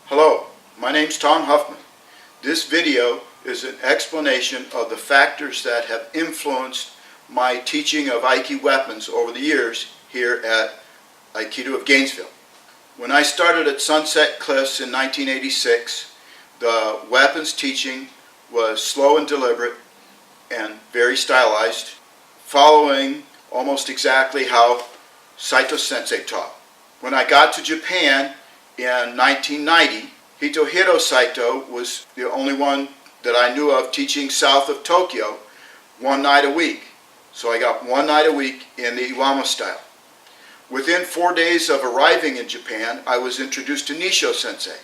Hello, my name's Tom Huffman. This video is an explanation of the factors that have influenced my teaching of Aiki weapons over the years here at Aikido of Gainesville. When I started at Sunset Cliffs in 1986, the weapons teaching was slow and deliberate and very stylized, following almost exactly how Saito Sensei taught. When I got to Japan in 1990, Hitohiro Saito was the only one that I knew of teaching south of Tokyo one night a week. So I got one night a week in the Iwama style. Within 4 days of arriving in Japan, I was introduced to Nisho Sensei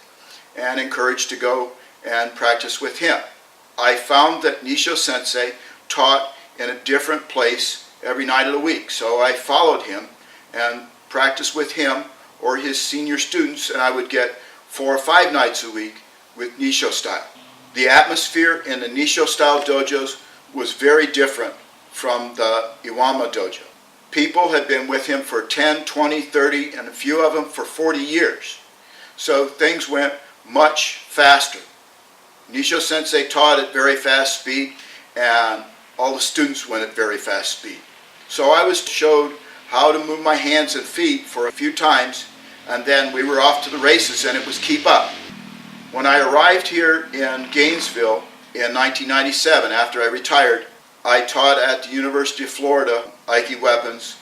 and encouraged to go and practice with him. I found that Nisho Sensei taught in a different place every night of the week, so I followed him and practiced with him or his senior students, and I would get 4 or 5 nights a week with Nisho style. The atmosphere in the Nisho style dojos was very different from the Iwama dojo. People had been with him for 10, 20, 30, and a few of them for 40 years. So things went much faster. Nisho Sensei taught at very fast speed, and all the students went at very fast speed. So I was showed how to move my hands and feet for a few times, and then we were off to the races, and it was keep up. When I arrived here in Gainesville in 1997, after I retired, I taught at the University of Florida Aiki weapons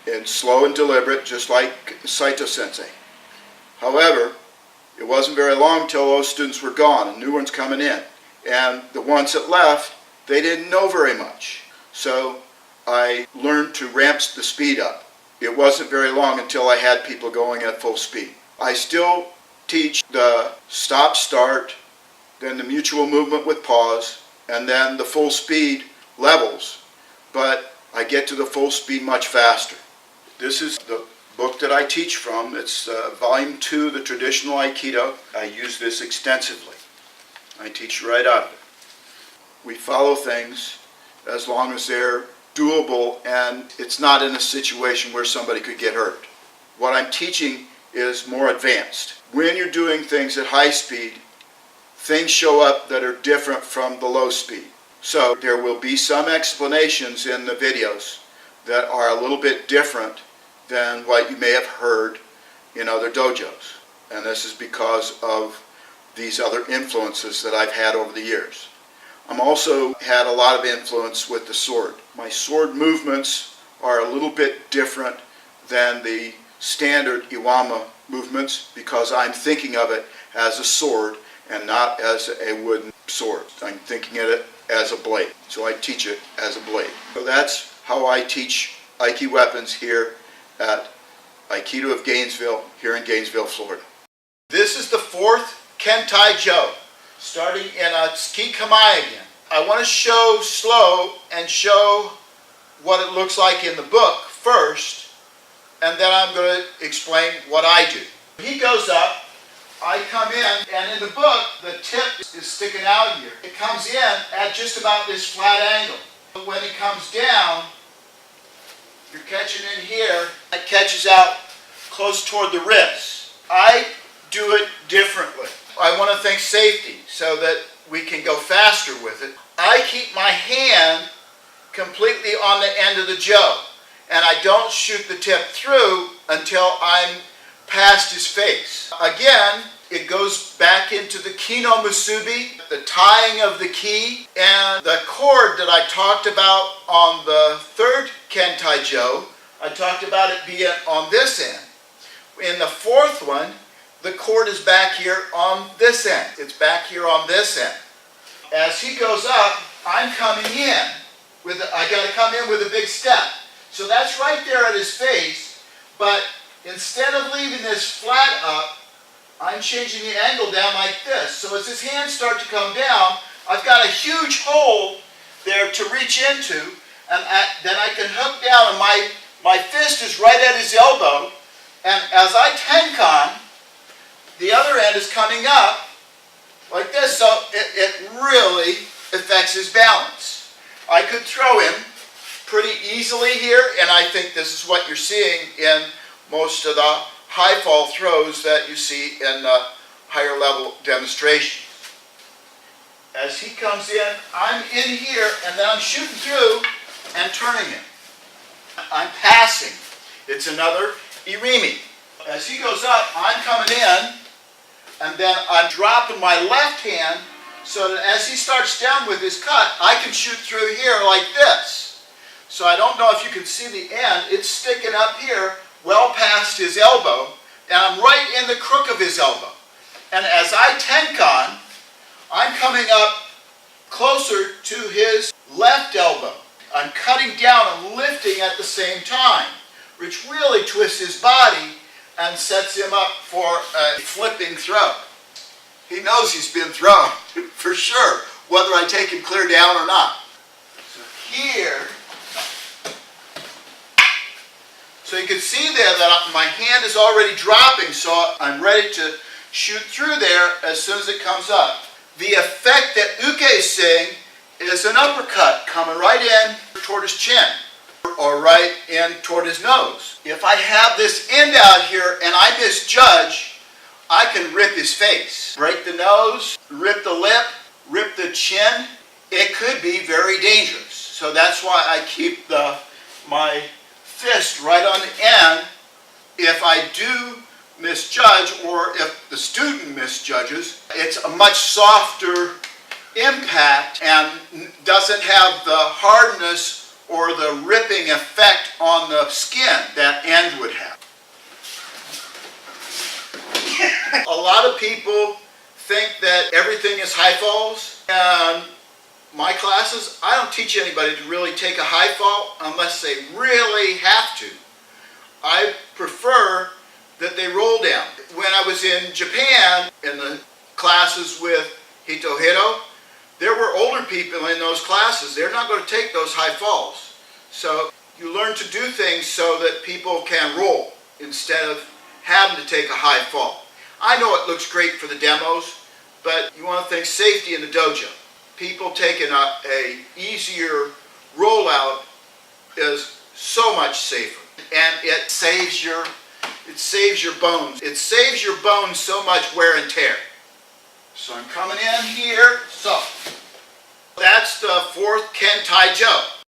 in slow and deliberate, just like Saito Sensei. However, it wasn't very long till those students were gone and new ones coming in. And the ones that left, they didn't know very much. So I learned to ramp the speed up. It wasn't very long until I had people going at full speed. I still teach the stop-start, then the mutual movement with pause, and then the full speed levels, but I get to the full speed much faster. This is the book that I teach from. It's volume 2, The Traditional Aikido. I use this extensively. I teach right out of it. We follow things as long as they're doable and it's not in a situation where somebody could get hurt. What I'm teaching is more advanced. When you're doing things at high speed, things show up that are different from the low speed. So there will be some explanations in the videos that are a little bit different than what you may have heard in other dojos. And this is because of these other influences that I've had over the years. I'm also had a lot of influence with the sword. My sword movements are a little bit different than the standard Iwama movements because I'm thinking of it as a sword and not as a wooden sword. I'm thinking of it as a blade. So I teach it as a blade. So that's how I teach Aiki weapons here at Aikido of Gainesville, here in Gainesville, Florida. This is the 4th Kentai Jo, starting in a Tsuki Kamae again. I want to show slow and show what it looks like in the book first, and then I'm going to explain what I do. He goes up, I come in, and in the book, the tip is sticking out here. It comes in at just about this flat angle. When it comes down, you're catching in here, it catches out close toward the wrist. I do it differently. I want to think safety so that we can go faster with it. I keep my hand completely on the end of the Jo, and I don't shoot the tip through until I'm past his face. Again, it goes back into the Kino Musubi, the tying of the ki, and the cord that I talked about on the 3rd Kentai Jo, I talked about it being on this end. In the 4th one, the cord is back here on this end. It's back here on this end. As he goes up, I'm coming in. I got to come in with a big step. So that's right there at his face, but instead of leaving this flat up, I'm changing the angle down like this. So as his hands start to come down, I've got a huge hole there to reach into, and then I can hook down, and my fist is right at his elbow, and as I tenkan, the other end is coming up like this, so it really affects his balance. I could throw him pretty easily here, and I think this is what you're seeing in most of the high fall throws that you see in higher level demonstration. As he comes in, I'm in here, and then I'm shooting through and turning it. I'm passing. It's another irimi. As he goes up, I'm coming in, and then I'm dropping my left hand so that as he starts down with his cut, I can shoot through here like this. So I don't know if you can see the end. It's sticking up here, well past his elbow, and I'm right in the crook of his elbow. And as I tenkan, I'm coming up closer to his left elbow. I'm cutting down and lifting at the same time, which really twists his body and sets him up for a flipping throw. He knows he's been thrown, for sure, whether I take him clear down or not. So here, so you can see there that my hand is already dropping, so I'm ready to shoot through there as soon as it comes up. The effect that Uke is seeing is an uppercut coming right in toward his chin, or right in toward his nose. If I have this end out here and I misjudge, I can rip his face. Break the nose, rip the lip, rip the chin. It could be very dangerous. So that's why I keep my fist right on the end. If I do misjudge, or if the student misjudges, it's a much softer impact and doesn't have the hardness or the ripping effect on the skin that end would have. A lot of people think that everything is high falls, and my classes, I don't teach anybody to really take a high fall unless they really have to. I prefer that they roll down. When I was in Japan, in the classes with Hitohiro, there were older people in those classes. They're not going to take those high falls. So you learn to do things so that people can roll instead of having to take a high fall. I know it looks great for the demos, but you want to think safety in the dojo. People taking a easier rollout is so much safer, and it saves your bones. It saves your bones so much wear and tear. So I'm coming in here. So that's the fourth Kentai Jo.